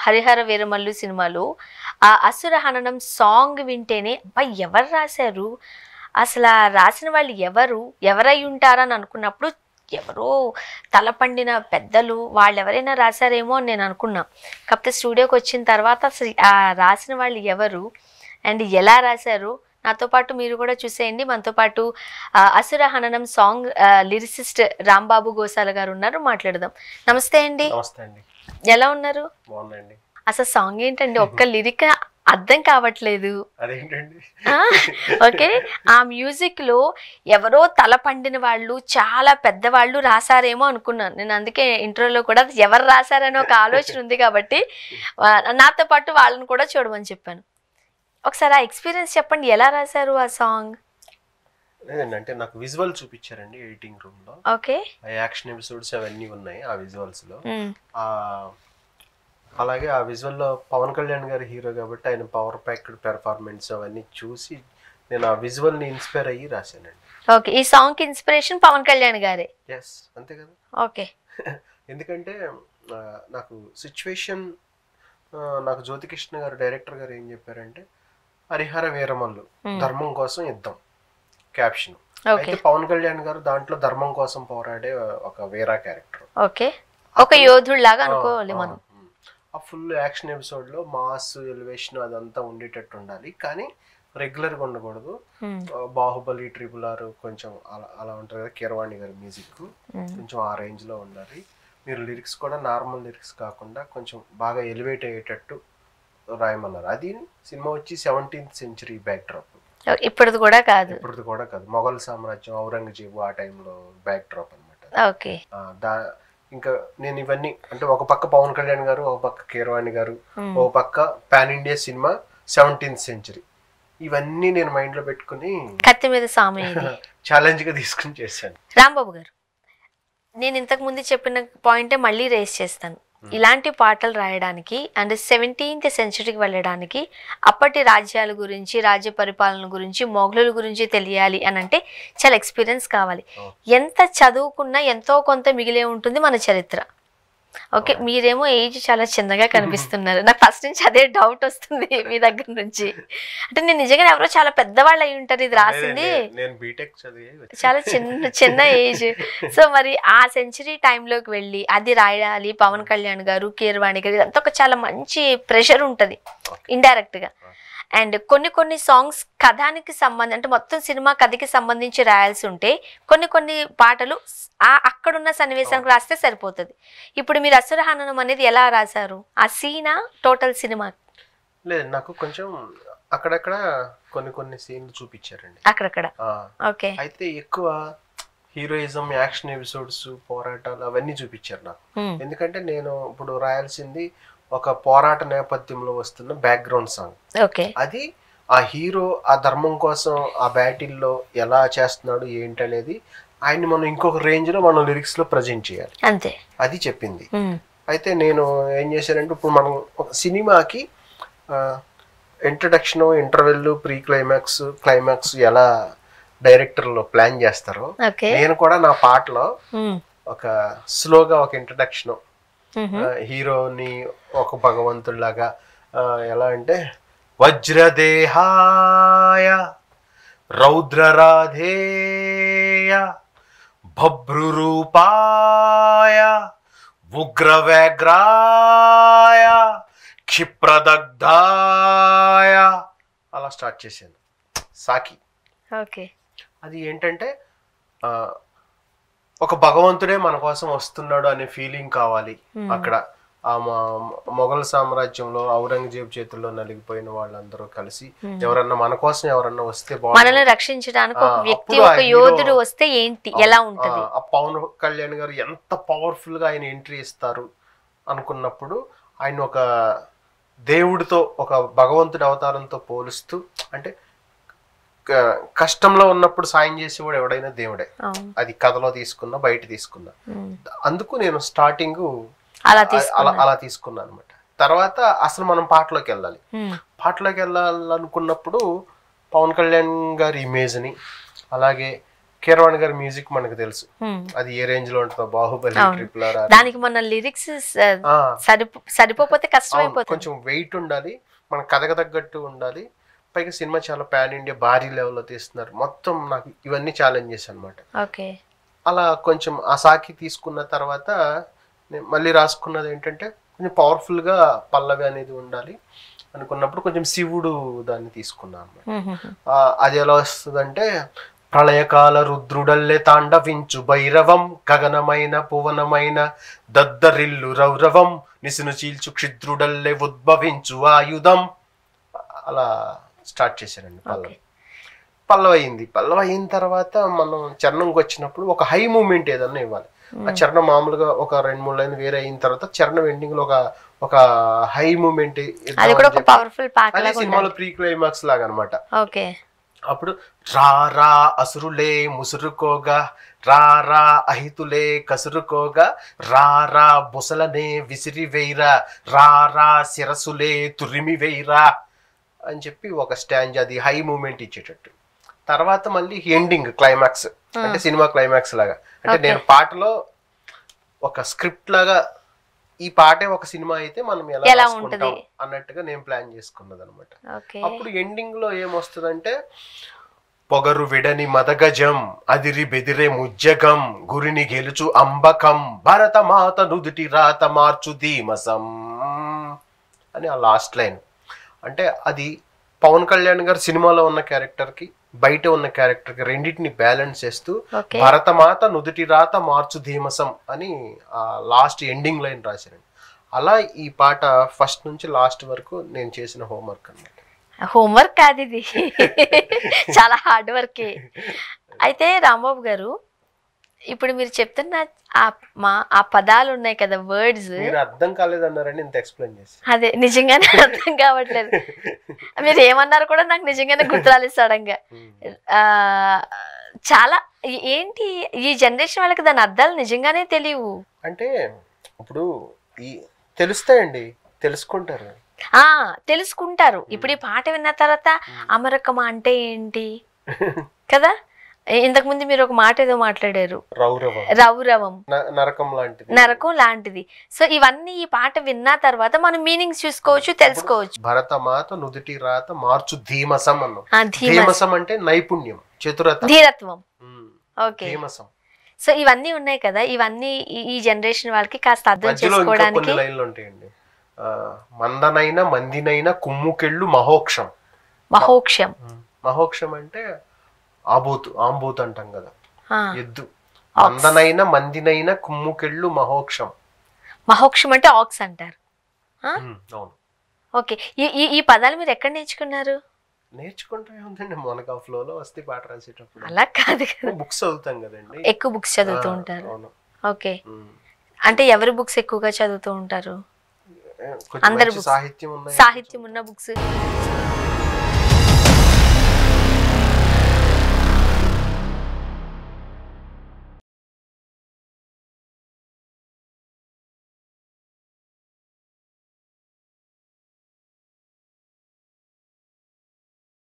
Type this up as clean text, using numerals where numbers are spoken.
హరిహర వీరమల్లు సినిమాలో ఆ అసుర హననం సాంగ్ వింటేనే అబ్బా ఎవరు రాశారు, అసలు ఆ రాసిన వాళ్ళు ఎవరై ఉంటారని అనుకున్నప్పుడు ఎవరో తలపండిన పెద్దలు వాళ్ళు ఎవరైనా రాశారేమో అని నేను అనుకున్నా. కాకపోతే స్టూడియోకి వచ్చిన తర్వాత అసలు ఆ రాసిన వాళ్ళు ఎవరు అండ్ ఎలా రాశారు నాతో పాటు మీరు కూడా చూసేయండి. మనతో పాటు అసుర హననం సాంగ్ లిరిసిస్ట్ రాంబాబు గోసాల గారు ఉన్నారు, మాట్లాడదాం. నమస్తే అండి. ఎలా ఉన్నారు? అసలు సాంగ్ ఏంటండి, ఒక్క లిరిక్ అర్థం కావట్లేదు. ఓకే, ఆ మ్యూజిక్ లో ఎవరో తల పండిన వాళ్ళు చాలా పెద్దవాళ్ళు రాశారేమో అనుకున్నాను నేను. అందుకే ఇంట్రోలో కూడా ఎవరు రాశారని ఒక ఆలోచన ఉంది కాబట్టి నాతో పాటు వాళ్ళని కూడా చూడమని చెప్పాను. ఒకసారి ఆ ఎక్స్పీరియన్స్ చెప్పండి, ఎలా రాశారు ఆ సాంగ్? అంటే నాకు విజువల్ చూపించారండి ఎడిటింగ్ రూమ్ లో. ఓకే, యాక్షన్ ఎపిసోడ్స్ అవన్నీ ఉన్నాయి ఆ విజువల్స్ లో. అలాగే ఆ విజువల్ లో పవన్ కళ్యాణ్ గారు హీరో కాబట్టి ఆయన పవర్ ప్యాక్డ్ పెర్ఫార్మెన్స్ అవన్నీ చూసి నేను ఆ విజువల్ ని ఇన్స్పైర్ అయ్యి రాశానండి. ఓకే, ఈ సాంగ్ కి ఇన్స్పిరేషన్ పవన్ కళ్యాణ్ గారే? ఎస్, అంతే కదా. ఓకే, ఎందుకంటే నాకు సిచ్యువేషన్, నాకు జ్యోతికృష్ణ గారు డైరెక్టర్ గారు ఏం చెప్పారంటే హరిహర వీరమల్లు ధర్మం కోసం యుద్ధం క్యాప్షన్. అయితే పవన్ కళ్యాణ్ గారు దాంట్లో ధర్మం కోసం పోరాడే ఒక వీరా క్యారెక్టర్. ఓకే, ఒక యోధుడు లాగా అనుకోవాలి మనం. ఆ ఫుల్ యాక్షన్ ఎపిసోడ్ లో మాస్ ఎలివేషన్ అదంతా ఉండేటట్టు ఉండాలి, కానీ రెగ్యులర్ గా ఉండకూడదు. బాహుబలి, RRR కొంచెం అలా అలా ఉంటారు కదా, కీరవాణి గారి మ్యూజిక్ కొంచెం ఆ రేంజ్ లో ఉండాలి. మీరు లిరిక్స్ కూడా నార్మల్ లిరిక్స్ కాకుండా కొంచెం బాగా ఎలివేట్ అయ్యేటట్టు రాయమన్నారు. అది సినిమా వచ్చి 17th century బ్యాక్ డ్రాప్. ఇప్పటిది కూడా కాదు, మొఘల్ సామ్రాజ్యం, ఔరంగజేబు ఆ టైంలో బ్యాక్ డ్రాప్ అనమాట. ఓకే, ఇంకా నేను ఇవన్నీ అంటే ఒక పక్క పవన్ కళ్యాణ్ గారు, ఒక పక్క కీరవాణి గారు, ఒక పక్క pan India cinema 17th century, ఇవన్నీ నేను మైండ్ లో పెట్టుకుని కత్తి మీద సామి ఛాలెంజ్ గా తీసుకుని చేశాను. రాంబాబు గారు, నేను ఇంతకు ముందు చెప్పిన పాయింటే మళ్ళీ రేస్ చేస్తాను. ఇలాంటి పాటలు రాయడానికి అండ్ 17th centuryకి వెళ్ళడానికి అప్పటి రాజ్యాల గురించి, రాజ్య పరిపాలన గురించి, మొఘలుల గురించి తెలియాలి అని అంటే చాలా ఎక్స్పీరియన్స్ కావాలి. ఎంత చదువుకున్నా ఎంతో కొంత మిగిలే ఉంటుంది మన చరిత్ర. ఓకే, మీరేమో ఏజ్ చాలా చిన్నగా కనిపిస్తున్నారు. నాకు ఫస్ట్ నుంచి అదే డౌట్ వస్తుంది మీ దగ్గర నుంచి. అంటే నేను నిజంగా ఎవరో చాలా పెద్దవాళ్ళు అయి ఉంటారు, ఇది రాసింది చాలా చిన్న ఏజ్. సో మరి ఆ సెంచరీ టైంలోకి వెళ్ళి అది రాయాలి, పవన్ కళ్యాణ్ గారు, కీరవాణి గారు, ఇదంతా ఒక చాలా మంచి ప్రెషర్ ఉంటుంది ఇండైరెక్ట్ గా. అండ్ కొన్ని సాంగ్స్ కథానికి సంబంధించి అంటే మొత్తం సినిమా కథకి సంబంధించి రాయాల్సి ఉంటే కొన్ని పాటలు అక్కడున్న సన్నివేశానికి రాస్తే సరిపోతుంది. ఇప్పుడు మీరు అసుర హననం అనేది ఎలా రాశారు? ఆ సీనా టోటల్ సినిమా? లేదు, నాకు కొంచెం అక్కడక్కడ కొన్ని సీన్లు చూపించారండి అక్కడక్కడ. ఓకే, అయితే ఎక్కువ హీరోయిజం, యాక్షన్ ఎపిసోడ్స్, పోరాటాలు అవన్నీ చూపించారు నాకు. ఎందుకంటే నేను ఇప్పుడు రాయాల్సింది ఒక పోరాట నేపథ్యంలో వస్తున్న బ్యాక్గ్రౌండ్ సాంగ్. అది ఆ హీరో ఆ ధర్మం కోసం ఆ బ్యాటిల్లో ఎలా చేస్తున్నాడు ఏంటనేది ఆయన్ని మనం ఇంకొక రేంజ్ లో మనం లిరిక్స్ లో ప్రజెంట్ చేయాలి, అంతే. అది చెప్పింది. అయితే నేను ఏం చేశానంటే ఇప్పుడు మనం ఒక సినిమాకి introduction, interval, pre climax, climax ఎలా డైరెక్టర్లు ప్లాన్ చేస్తారో నేను కూడా నా పాటలో ఒక స్లోగా ఒక ఇంట్రడక్షన్, హీరోని ఒక భగవంతుడిలాగా ఎలా అంటే వజ్రదేహాయ రౌద్రరాధేయ భభ్రురూపాయ ఉగ్రవ్యాఘ్రాయ క్షిప్రదగ్ధాయ అలా స్టార్ట్ చేశాను. సాకి. ఓకే, అది ఏంటంటే ఒక భగవంతుడే మన కోసం వస్తున్నాడు అనే ఫీలింగ్ కావాలి. అక్కడ ఆ మొఘల్ సామ్రాజ్యంలో ఔరంగజేబు చేతుల్లో నలిగిపోయిన వాళ్ళందరూ కలిసి ఎవరన్నా మన కోసం ఎవరన్నా వస్తే మనల్ని రక్షించడానికి ఒక వ్యక్తి, ఒక యోధుడు వస్తే ఏంటి ఎలా ఉంటది. ఆ పవన్ కళ్యాణ్ గారు ఎంత పవర్ఫుల్ గా ఆయన ఎంట్రీ ఇస్తారు అనుకున్నప్పుడు ఆయన ఒక దేవుడితో, ఒక భగవంతుడి అవతారంతో పోలుస్తూ, అంటే కష్టంలో ఉన్నప్పుడు సాయం చేసేవాడు ఎవడైనా దేవుడే. అది కథలో తీసుకున్నా, బయట తీసుకున్నా. అందుకు నేను స్టార్టింగ్ అలా తీసుకున్నా అనమాట. తర్వాత అసలు మనం పాటలోకి వెళ్ళాలి. పాటలోకి వెళ్ళాలనుకున్నప్పుడు పవన్ కళ్యాణ్ గారి ఇమేజ్ ని, అలాగే కీరవాణి గారి మ్యూజిక్ మనకు తెలుసు, అది ఏ రేంజ్ లో ఉంటుందో, బాహుబలి, ట్రిపుల్ ఆర్. దానికి మన లిరిక్స్ సరిపోతే కష్టం అయిపోతుంది. కొంచెం వెయిట్ ఉండాలి, మన కథకు తగ్గట్టు ఉండాలి. పైగా సినిమా చాలా పాన్ ఇండియా భారీ లెవెల్లో తీస్తున్నారు. మొత్తం నాకు ఇవన్నీ ఛాలెంజెస్ అనమాట. ఓకే, అలా కొంచెం ఆ సాకి తీసుకున్న తర్వాత నేను మళ్ళీ రాసుకున్నది ఏంటంటే కొంచెం పవర్ఫుల్గా పల్లవి అనేది ఉండాలి అనుకున్నప్పుడు కొంచెం శివుడు దాన్ని తీసుకున్నాను అనమాట. అది ఎలా వస్తుందంటే, ప్రళయకాల రుద్రుడల్లే తాండవించు భైరవం, గగనమైన పువనమైన దద్దరిల్లు రౌరవం, నిసును చీల్చు క్షిద్రుడల్లే ఉద్భవించు ఆయుధం. అలా స్టార్ట్ చేశానండి పల్లవి. పల్లవి అయింది. పల్లవి అయిన తర్వాత మనం చరణంకి వచ్చినప్పుడు ఒక హై మూమెంట్ ఏదన్నా ఇవ్వాలి. ఆ చరణం మామూలుగా ఒక 2-3 లైన్ వేరే అయిన తర్వాత చరణం ఎండింగ్ లో ఒక హై మూమెంట్ సినిమాలో ప్రీ క్లైమాక్స్ లాగా అనమాట. అప్పుడు రారా అసురులే ముసురుకోగా, రారా అహితులే కసురుకోగా, రారా బుసలనే విసిరి వేయరా, రారా శిరసులే తురిమి వేయరా అని చెప్పి ఒక స్టాంజ్, అది హై మూమెంట్ ఇచ్చేటట్టు. తర్వాత మళ్ళీ ఎండింగ్ క్లైమాక్స్, అంటే సినిమా క్లైమాక్స్ లాగా. అంటే నేను పాటలో ఒక స్క్రిప్ట్ లాగా, ఈ పాటే ఒక సినిమా అయితే మనం ఎలా రాసుకుంటాం అన్నట్టుగా నేను ప్లాన్ చేసుకున్నది అనమాట. అప్పుడు ఎండింగ్ లో ఏమొస్తుందంటే, పొగరు విడని మదగజం, అదిరి బెదిరే ముజ్జగం, గురిని గెలుచు అంబకం, భరత మాత నుదుటి రాత మార్చు ధీమసం అని ఆ లాస్ట్ లైన్. అంటే అది పవన్ కళ్యాణ్ గారు సినిమాలో ఉన్న క్యారెక్టర్ కి బయట ఉన్న క్యారెక్టర్ కి రెండింటిని బ్యాలెన్స్ చేస్తూ భరతమాత నుదుటి రాత మార్చు ధీమసం అని ఆ లాస్ట్ ఎండింగ్ లైన్ రాశారండి. అలా ఈ పాట ఫస్ట్ నుంచి లాస్ట్ వరకు నేను చేసిన హోంవర్క్ అన్నమాట. హోంవర్క్ కాదు ఇది, చాలా హార్డ్ వర్కే. అయితే రాంబాబు గారు, ఇప్పుడు మీరు చెప్తున్న ఆ పదాలు ఉన్నాయి కదా, వర్డ్స్ అర్థం కాలేదన్నారని ఇంత ఎక్స్ప్లెయిన్ చేసి, అదే నిజంగానే అర్థం కావట్లేదు. మీరు ఏమన్నారు కూడా నాకు నిజంగానే గుర్తురాలేదు సడన్ గా. చాలా ఏంటి ఈ జనరేషన్ వాళ్ళకి దాని అర్థాలు నిజంగానే తెలియవు. అంటే ఇప్పుడు ఈ తెలుస్తాయండి, తెలుసుకుంటారు. ఇప్పుడు ఈ పాట విన్న తర్వాత అమరకం అంటే ఏంటి కదా, ఇంతకు ముందు మీరు ఒక మాట ఏదో మాట్లాడారు, రౌరవం, నరకం లాంటిది. సో ఇవన్నీ ఈ పాట విన్న తర్వాత మనం మీనింగ్స్ చూసుకోవచ్చు, తెలుసుకోవచ్చు. భరతమాత నుదుటి రాత మార్చు ధీమసం అన్నాం. ధీమసం అంటే నైపుణ్యం, చతురత, ధీరత్వం. ఓకే, సో ఇవన్నీ ఉన్నాయి కదా, ఇవన్నీ ఈ జనరేషన్ వాళ్ళకి కాస్త అర్థం చేసుకోవడానికి లైన్లు ఉంటాయండి. మందనైన మందినైన కుమ్ముకెళ్ళు మహోక్షం. మహోక్షం అంటే ఆంబూత్ అంటాం కదా, ఎద్దు. మందనైన మందినైన కుమ్ముకెళ్ళు మహోక్షం. మహోక్షం అంటే ఆక్స్ అంటారు. ఓకే, ఈ పదాలు మీరు ఎక్కడ నేర్చుకున్నారు? నేర్చుకుంటే ఉందండి, మనకు ఆ ఫ్లోలో వస్తే పాట రాసేటప్పుడు. అలా కాదు కదా, బుక్స్ చదువుతాం కదండి, ఎక్కువ బుక్స్ చదువుతూ ఉంటారు. ఓకే, అంటే ఎవరి బుక్స్ ఎక్కువగా చదువుతూ ఉంటారు? అందరు, సాహిత్యం ఉన్న బుక్స్.